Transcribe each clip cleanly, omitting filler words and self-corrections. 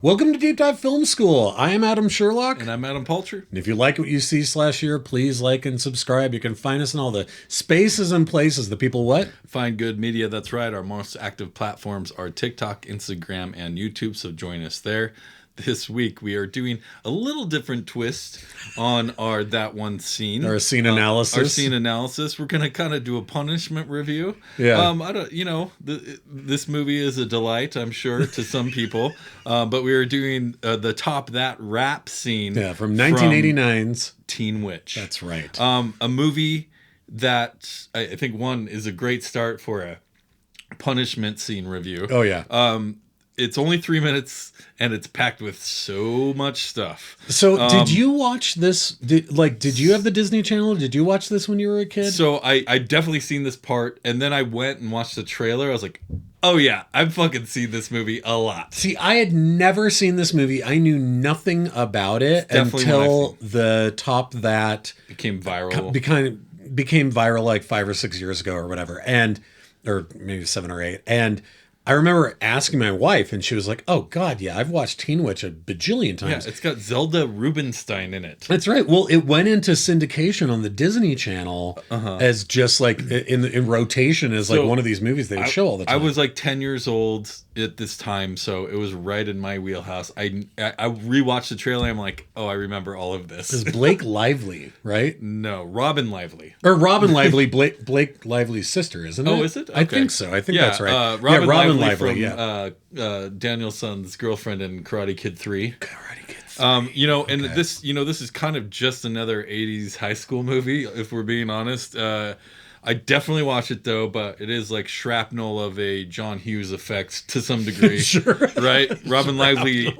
Welcome to Deep Dive Film School. I am Adam Sherlock. And I'm Adam Palcher. And if you like what you see/hear, please like and subscribe. You can find us in all the spaces and places that people what? Find good media, that's right. Our most active platforms are TikTok, Instagram, and YouTube, so join us there. This week we are doing a little different twist on our That One Scene. Our scene analysis. Our scene analysis. We're going to kind of do a punishment review. Yeah. This movie is a delight, I'm sure, to some people. But we are doing the Top That Rap scene. Yeah, from 1989's Teen Witch. That's right. A movie that I think, one, is a great start for a punishment scene review. Oh, yeah. It's only 3 minutes, and it's packed with so much stuff. So, did you watch this? Did you have the Disney Channel? Did you watch this when you were a kid? So, I definitely seen this part, and then I went and watched the trailer. I was like, oh yeah, I've fucking seen this movie a lot. See, I had never seen this movie. I knew nothing about it until the Top That became viral. Became viral like 5 or 6 years ago or whatever, or maybe 7 or 8, and I remember asking my wife, and she was like, "Oh God, yeah, I've watched Teen Witch a bajillion times." Yeah, it's got Zelda Rubinstein in it. That's right. Well, it went into syndication on the Disney Channel as just like in rotation as like one of these movies they would show all the time. I was like 10 years old at this time, so it was right in my wheelhouse. I rewatched the trailer. I'm like, oh, I remember all of this. Is Blake Lively, right? No, Robin Lively. Or Robin Lively, Blake Lively's sister, isn't it? Oh, is it? Okay. I think so. I think that's right. Robin Lively from Danielson's girlfriend in Karate Kid 3. Karate Kid 3. This is kind of just another 80s high school movie, if we're being honest. I definitely watch it though, but it is like shrapnel of a John Hughes effect to some degree. Sure. Right? Robin Lively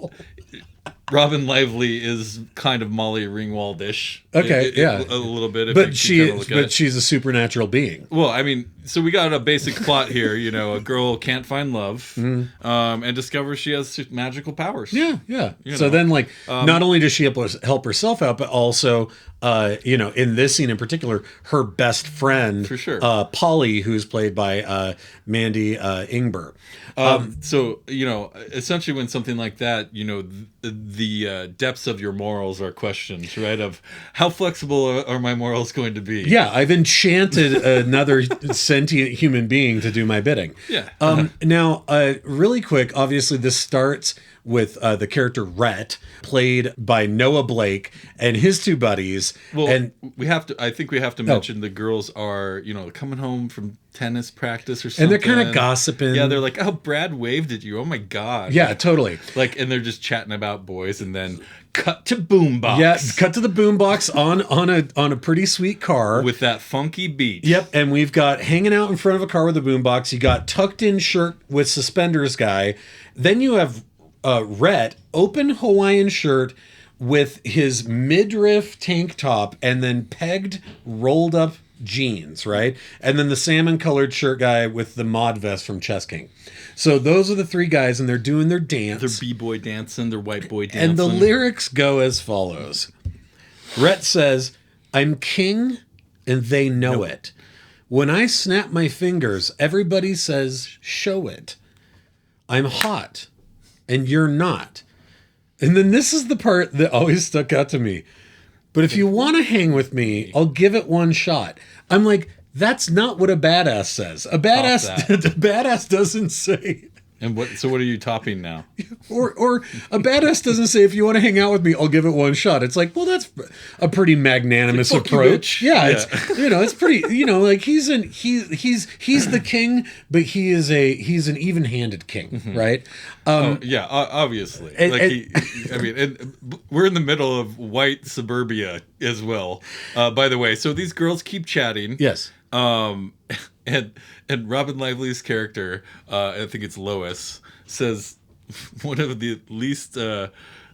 is kind of Molly Ringwald-ish. Okay, yeah. A little bit. But she's a supernatural being. Well, I mean, so we got a basic plot here. A girl can't find love and discovers she has magical powers. Yeah. So then, like, not only does she help herself out, but also, in this scene in particular, her best friend, for sure, Polly, who's played by Mandy Ingber. Essentially when something like that, the depths of your morals are questioned, right? Of how flexible are my morals going to be? Yeah, I've enchanted another sentient human being to do my bidding. Yeah. Now, really quick, obviously this starts with the character Rhett, played by Noah Blake, and his two buddies. Well, and I think we have to mention the girls are, coming home from tennis practice or something. And they're kind of gossiping. Yeah, they're like, oh, Brad waved at you. Oh my God. Yeah, totally. And they're just chatting about boys, and then cut to boombox. Yeah, cut to the boombox on a pretty sweet car. With that funky beat. Yep, and we've got hanging out in front of a car with a boombox. You got tucked in shirt with suspenders guy. Then you have Rhett, open Hawaiian shirt with his midriff tank top and then pegged, rolled up jeans, right? And then the salmon colored shirt guy with the mod vest from Chess King. So those are the three guys, and they're doing their dance. They're b-boy dancing, they're white boy dancing. And the lyrics go as follows. Rhett says, "I'm king and they know it. When I snap my fingers, everybody says, show it. I'm hot and you're not." And then this is the part that always stuck out to me. "But if you want to hang with me, I'll give it one shot." I'm like, that's not what a badass says. A badass doesn't say. And what are you topping now? Or a badass doesn't say, "If you want to hang out with me, I'll give it one shot." It's like, well, that's a pretty magnanimous approach. Yeah, it's it's pretty. He's the king, but he's an even-handed king, right? Obviously. We're in the middle of white suburbia as well. By the way, so these girls keep chatting. Yes. And Robin Lively's character, I think it's Lois, says one of the least the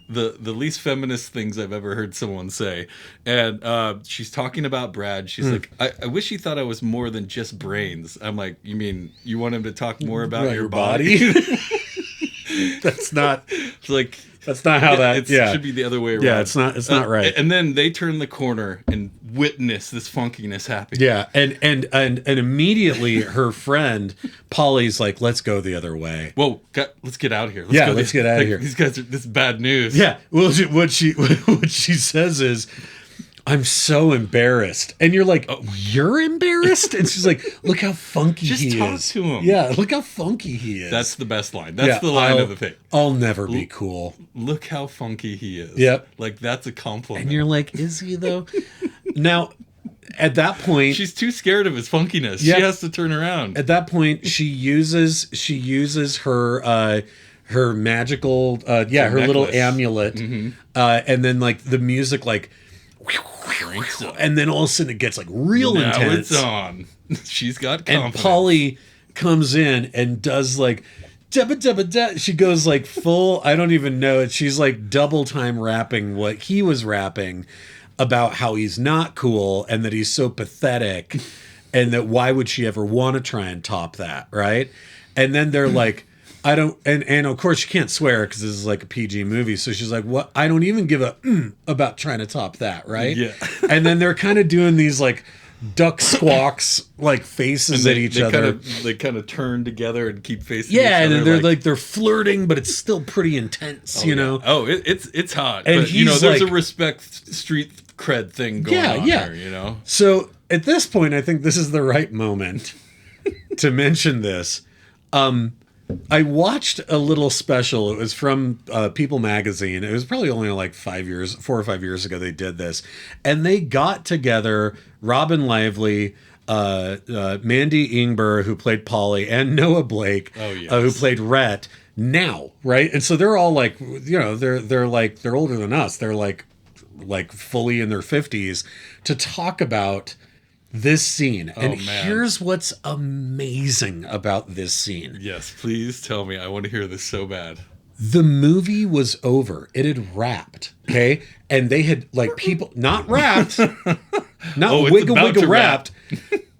least feminist things I've ever heard someone say. And she's talking about Brad. She's like, I wish he thought I was more than just brains. I'm like, you mean you want him to talk more about your body? That's not how it should be the other way around. Yeah, it's not right. And then they turn the corner, and witness this funkiness happen. Yeah, and immediately her friend Polly's like, "Let's go the other way." Whoa, let's get out of here. Let's get out of here. These guys are this is bad news. Yeah. Well, what she says is, "I'm so embarrassed," and you're like, "Oh, you're embarrassed?" And she's like, "Look how funky he is." Just talk to him. Yeah, look how funky he is. That's the best line. That's the line of the thing. I'll never be cool. Look how funky he is. Yep. Like, that's a compliment. And you're like, is he though? Now, at that point, she's too scared of his funkiness. Yep. She has to turn around. At that point, she uses her her magical her necklace. little amulet, and then like the music like. And then all of a sudden it gets like real now intense. It's on. She's got confidence. And Polly comes in and does like she goes like full, I don't even know it. She's like double time rapping what he was rapping about how he's not cool and that he's so pathetic and that why would she ever want to try and top that, right? And then they're like, I don't, and of course she can't swear because this is like a PG movie. So she's like, what? I don't even give a about trying to top that, right? Yeah. And then they're kind of doing these like duck squawks, like faces at each other. They kind of turn together and keep facing each other. Yeah, and then they're like they're flirting, but it's still pretty intense, you know? Oh, it's hot. And but, he's there's like, a respect street cred thing going on here, you know? So at this point, I think this is the right moment to mention this. I watched a little special. It was from People Magazine. It was probably only like 4 or 5 years ago they did this. And they got together Robin Lively, Mandy Ingber, who played Polly, and Noah Blake, who played Rhett, now, right? And so they're all like, you know, they're older than us. They're like fully in their 50s to talk about this scene. And here's what's amazing about this scene. Yes, please tell me. I want to hear this so bad. The movie was over. It had wrapped. Okay. And they had like people not wrapped, not wiggle wrapped.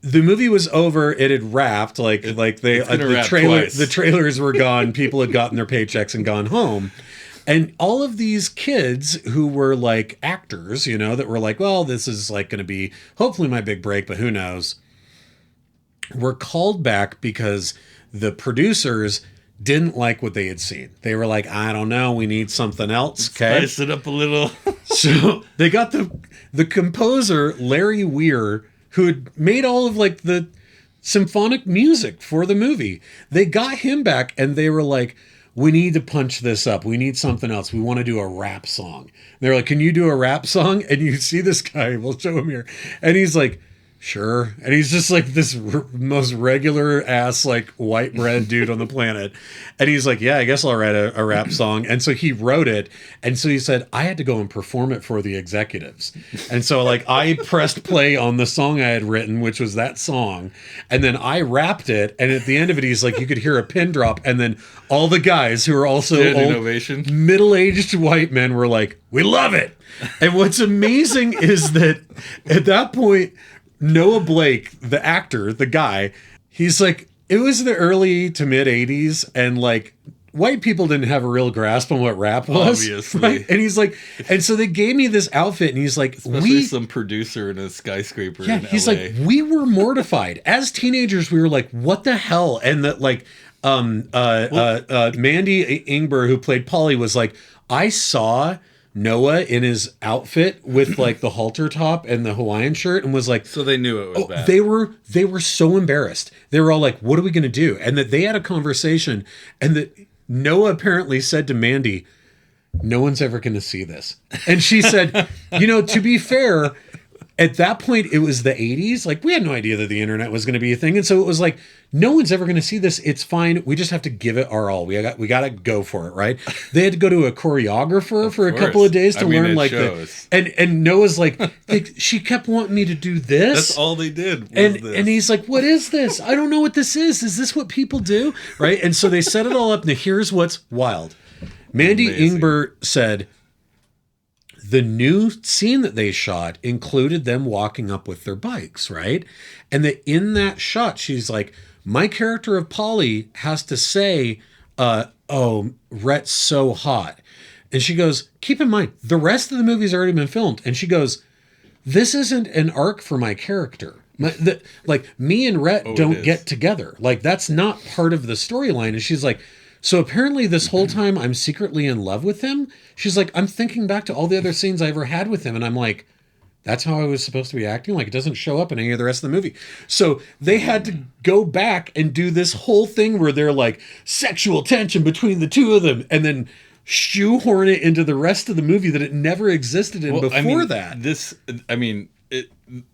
The movie was over. It had wrapped. The trailers were gone. People had gotten their paychecks and gone home. And all of these kids who were like actors, you know, that were like, well, this is like going to be hopefully my big break, but who knows, were called back because the producers didn't like what they had seen. They were like, I don't know, we need something else. Okay. Spice it up a little. So they got the composer, Larry Weir, who had made all of like the symphonic music for the movie. They got him back and they were like, we need to punch this up. We need something else. We want to do a rap song. And they're like, can you do a rap song? And you see this guy, we'll show him here. And he's like, sure. And he's just like this most regular ass, like white bread dude on the planet. And he's like, yeah, I guess I'll write a rap song. And so he wrote it. And so he said, I had to go and perform it for the executives. And so like I pressed play on the song I had written, which was that song. And then I rapped it. And at the end of it, he's like, you could hear a pin drop. And then all the guys who are also old, middle-aged white men were like, we love it. And what's amazing is that at that point, Noah Blake, the actor, the guy, he's like, it was the early to mid 80s and like white people didn't have a real grasp on what rap was. Obviously. Right? And he's like, and so they gave me this outfit and he's like, especially some producer in a skyscraper in he's LA. like, we were mortified. As teenagers, we were like, what the hell? And that like, Mandy Ingber, who played Polly, was like, I saw Noah in his outfit with like the halter top and the Hawaiian shirt and was like, so they knew it was bad. They were so embarrassed. They were all like, what are we going to do? And that they had a conversation and that Noah apparently said to Mandy, no one's ever going to see this. And she said, you know, to be fair, at that point, it was the 80s. Like, we had no idea that the internet was going to be a thing. And so it was like, no one's ever going to see this. It's fine. We just have to give it our all. We got to go for it, right? They had to go to a choreographer for a couple of days to learn like and Noah's like, she kept wanting me to do this. That's all they did. And he's like, what is this? I don't know what this is. Is this what people do? Right? And so they set it all up. Now here's what's wild. Mandy Ingber said, the new scene that they shot included them walking up with their bikes, right? And that in that shot, she's like, my character of Polly has to say, oh, Rhett's so hot. And she goes, keep in mind, the rest of the movie's already been filmed. And she goes, this isn't an arc for my character. Like me and Rhett don't get together. Like that's not part of the storyline. And she's like, so apparently this whole time I'm secretly in love with him. She's like, I'm thinking back to all the other scenes I ever had with him. And I'm like, that's how I was supposed to be acting? Like, it doesn't show up in any of the rest of the movie. So they had to go back and do this whole thing where they're like sexual tension between the two of them and then shoehorn it into the rest of the movie that it never existed in before that.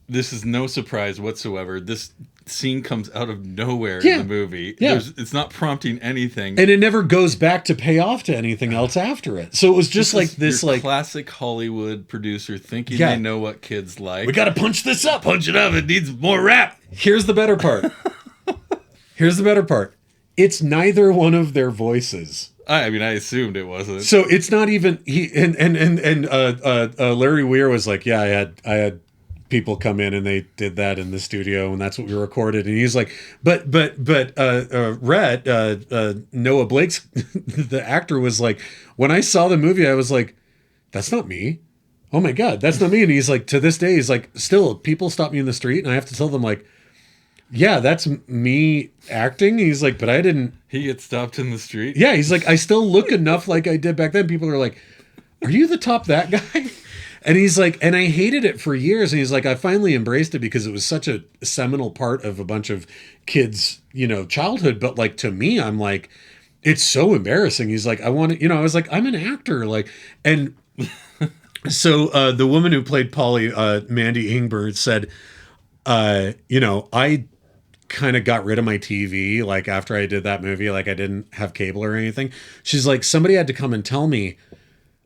This is no surprise whatsoever. This scene comes out of nowhere in the movie. Yeah. It's not prompting anything. And it never goes back to pay off to anything else after it. So it was just this classic Hollywood producer thinking they know what kids like. We got to punch this up. Punch it up. It needs more rap. Here's the better part. It's neither one of their voices. I assumed it wasn't. So it's not even Larry Weir was like, yeah, I had people come in and they did that in the studio and that's what we recorded. And he's like, but Rhett, Noah Blake's the actor was like, when I saw the movie, I was like, that's not me. Oh my God, that's not me. And he's like, to this day, he's like, still people stop me in the street and I have to tell them like, yeah, that's me acting. He's like, but I didn't. He gets stopped in the street? Yeah, he's like, I still look enough like I did back then. People are like, are you the top that guy? And he's like, and I hated it for years. And he's like, I finally embraced it because it was such a seminal part of a bunch of kids, childhood. But like, to me, I'm like, it's so embarrassing. He's like, I want to, I was like, I'm an actor. Like, and so the woman who played Polly, Mandy Ingber, said, I kind of got rid of my TV. Like after I did that movie, like I didn't have cable or anything. She's like, somebody had to come and tell me,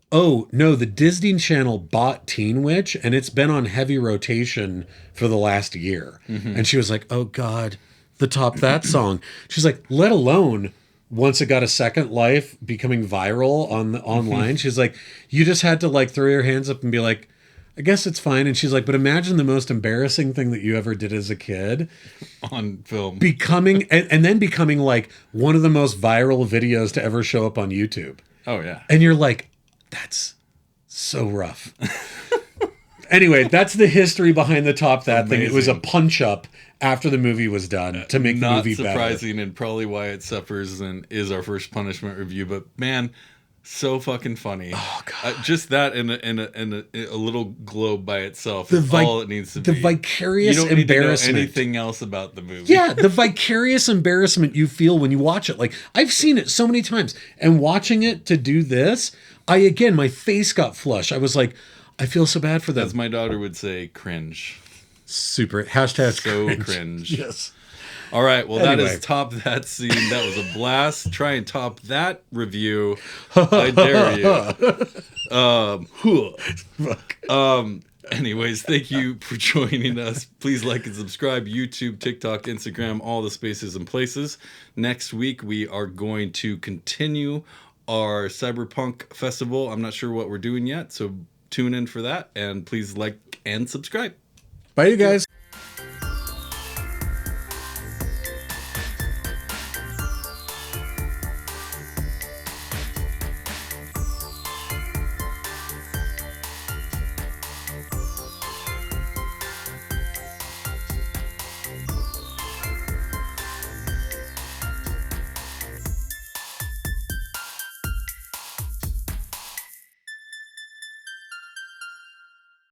oh no, the Disney Channel bought Teen Witch and it's been on heavy rotation for the last year. Mm-hmm. And she was like, oh God, the Top That song. She's like, let alone once it got a second life becoming viral online. She's like, you just had to like throw your hands up and be like, I guess it's fine. And she's like, but imagine the most embarrassing thing that you ever did as a kid. On film. And then becoming like one of the most viral videos to ever show up on YouTube. Oh, yeah. And you're like, that's so rough. Anyway, that's the history behind the Top That thing. It was a punch up after the movie was done to make the movie better. Not surprising and probably why it suffers and is our first punishment review. But man, so fucking funny. Oh God! Just that in a little globe by itself is all it needs to be. The vicarious embarrassment. You don't need to know anything else about the movie. Yeah, the vicarious embarrassment you feel when you watch it. Like I've seen it so many times, and watching it to do this, my face got flush. I was like, I feel so bad for them. As my daughter would say, cringe. Super hashtag so cringe. Yes. All right, well, anyway. That is Top That Scene. That was a blast. Try and top that review. I dare you. Anyways, thank you for joining us. Please like and subscribe. YouTube, TikTok, Instagram, all the spaces and places. Next week, we are going to continue our Cyberpunk Festival. I'm not sure what we're doing yet, so tune in for that. And please like and subscribe. Bye, you guys.